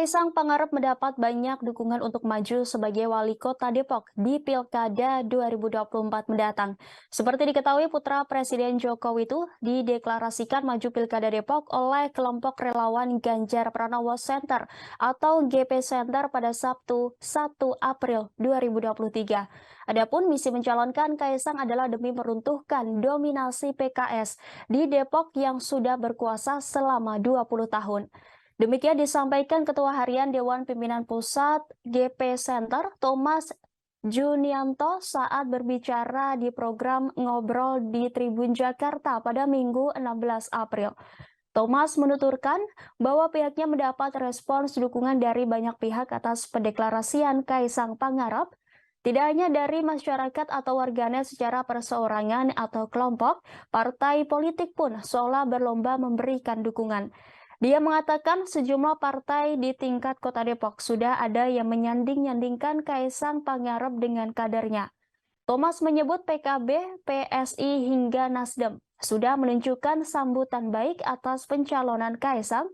Kaisang Pangarep mendapat banyak dukungan untuk maju sebagai wali kota Depok di Pilkada 2024 mendatang. Seperti diketahui, putra Presiden Jokowi itu dideklarasikan maju Pilkada Depok oleh kelompok relawan Ganjar Pranowo Center atau GP Center pada Sabtu 1 April 2023. Adapun misi mencalonkan Kaisang adalah demi meruntuhkan dominasi PKS di Depok yang sudah berkuasa selama 20 tahun. Demikian disampaikan Ketua Harian Dewan Pimpinan Pusat GP Center, Thomas Junianto saat berbicara di program Ngobrol di Tribun Jakarta pada Minggu 16 April. Thomas menuturkan bahwa pihaknya mendapat respons dukungan dari banyak pihak atas pendeklarasian Kaisang Pangarep, tidak hanya dari masyarakat atau warganet secara perseorangan atau kelompok, partai politik pun seolah berlomba memberikan dukungan. Dia mengatakan sejumlah partai di tingkat Kota Depok sudah ada yang menyanding-nyandingkan Kaisang Pangarep dengan kadernya. Thomas menyebut PKB, PSI hingga Nasdem sudah menunjukkan sambutan baik atas pencalonan Kaisang.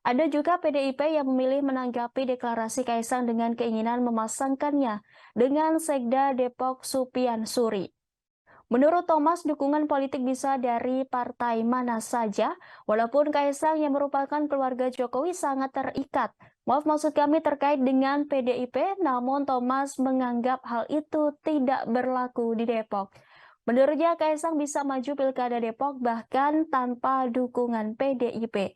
Ada juga PDIP yang memilih menanggapi deklarasi Kaisang dengan keinginan memasangkannya dengan Sekda Depok Supian Suri. Menurut Thomas, dukungan politik bisa dari partai mana saja, walaupun Kaisang yang merupakan keluarga Jokowi sangat terikat. Maksud kami terkait dengan PDIP, namun Thomas menganggap hal itu tidak berlaku di Depok. Menurutnya, Kaisang bisa maju Pilkada Depok bahkan tanpa dukungan PDIP.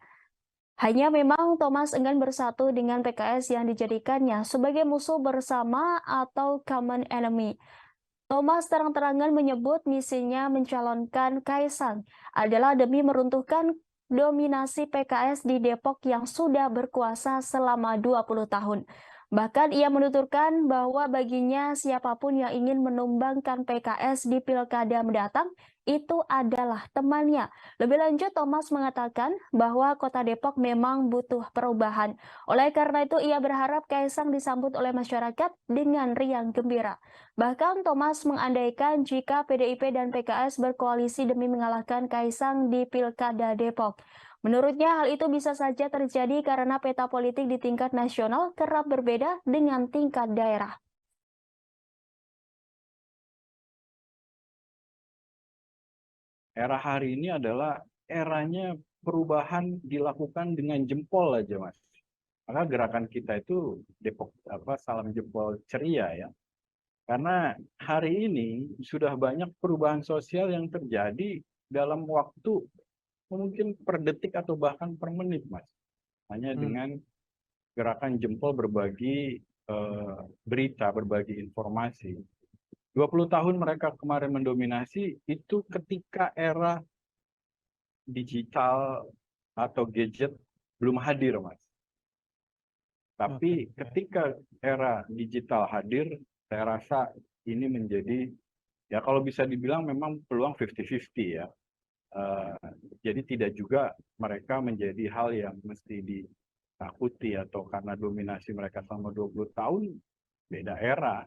Hanya memang Thomas enggan bersatu dengan PKS yang dijadikannya sebagai musuh bersama atau common enemy. Thomas terang-terangan menyebut misinya mencalonkan Kaisang adalah demi meruntuhkan dominasi PKS di Depok yang sudah berkuasa selama 20 tahun. Bahkan ia menuturkan bahwa baginya siapapun yang ingin menumbangkan PKS di pilkada mendatang itu adalah temannya. Lebih lanjut, Thomas mengatakan bahwa kota Depok memang butuh perubahan. Oleh karena itu, ia berharap Kaisang disambut oleh masyarakat dengan riang gembira. Bahkan Thomas mengandaikan jika PDIP dan PKS berkoalisi demi mengalahkan Kaisang di Pilkada Depok. Menurutnya hal itu bisa saja terjadi karena peta politik di tingkat nasional kerap berbeda dengan tingkat daerah. Era hari ini adalah eranya perubahan dilakukan dengan jempol aja, Mas. Maka gerakan kita itu Depok salam jempol ceria ya. Karena hari ini sudah banyak perubahan sosial yang terjadi dalam waktu mungkin per detik atau bahkan per menit, Mas. Hanya dengan gerakan jempol berbagi berita, berbagi informasi. 20 tahun mereka kemarin mendominasi itu ketika era digital atau gadget belum hadir, Mas. Tapi ketika era digital hadir, saya rasa ini menjadi, ya kalau bisa dibilang memang peluang 50-50 ya. Jadi tidak juga mereka menjadi hal yang mesti ditakuti atau karena dominasi mereka selama 20 tahun, beda era.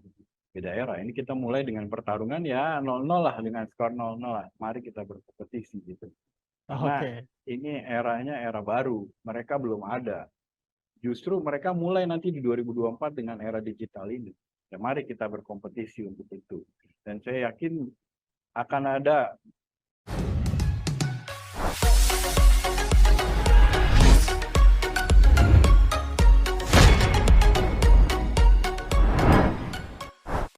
Beda era. Ini kita mulai dengan pertarungan ya 0-0 lah, dengan skor 0-0 lah. Mari kita berkompetisi gitu. Karena ini eranya era baru, mereka belum ada. Justru mereka mulai nanti di 2024 dengan era digital ini. Ya, mari kita berkompetisi untuk itu. Dan saya yakin akan ada